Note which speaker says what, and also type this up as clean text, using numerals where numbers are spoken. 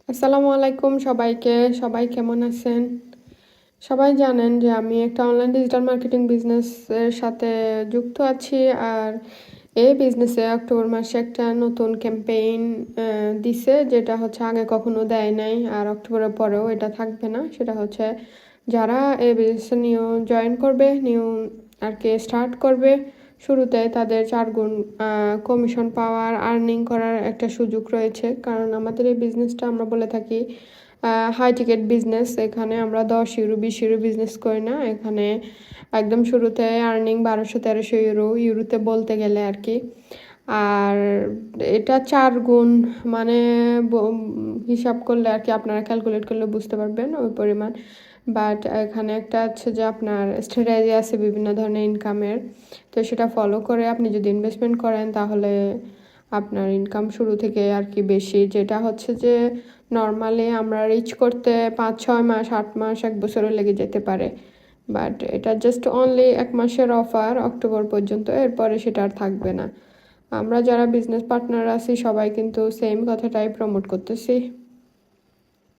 Speaker 1: আসসালামু আলাইকুম সবাইকে। সবাই কেমন আছেন? সবাই জানেন যে আমি একটা অনলাইন ডিজিটাল মার্কেটিং বিজনেসের সাথে যুক্ত আছি। আর এই বিজনেসে অক্টোবর মাসে একটা নতুন ক্যাম্পেইন দিছে, যেটা হচ্ছে আগে কখনো দেয় নাই, আর অক্টোবরের পরেও এটা থাকবে না। সেটা হচ্ছে যারা এই বিজনেসে নিউ জয়েন করবে, নিউ আর কি স্টার্ট করবে, শুরুতে তাদের 4 গুণ কমিশন পাওয়ার, আর্নিং করার একটা সুযোগ রয়েছে। কারণ আমাদের এই বিজনেসটা আমরা বলে থাকি হাই টিকেট বিজনেস। এখানে আমরা 10 ইউরো 20 ইউরো বিজনেস করি না। এখানে একদম শুরুতে আর্নিং 1200-1300 ইউরো, ইউরোতে বলতে গেলে আর কি। আর এটা 4 গুণ, মানে হিসাব করলে আর কি, আপনারা ক্যালকুলেট করলে বুঝতে পারবেন ওই পরিমাণ। বাট এখানে একটা হচ্ছে যে আপনার স্ট্র্যাটেজি আছে বিভিন্ন ধরনের ইনকামের, তো সেটা ফলো করে আপনি যদি ইনভেস্টমেন্ট করেন তাহলে আপনার ইনকাম শুরু থেকে আর কি বেশি, যেটা হচ্ছে যে নর্মালি আমরা রিচ করতে 5-6 মাস, 8 মাস, 1 বছরও লেগে যেতে পারে। বাট এটা জাস্ট অনলি 1 মাসের অফার, অক্টোবর পর্যন্ত, এরপরে সেটা আর থাকবে না। আমরা যারা বিজনেস পার্টনার আছি সবাই কিন্তু সেম কথাটাই প্রমোট করতেছি।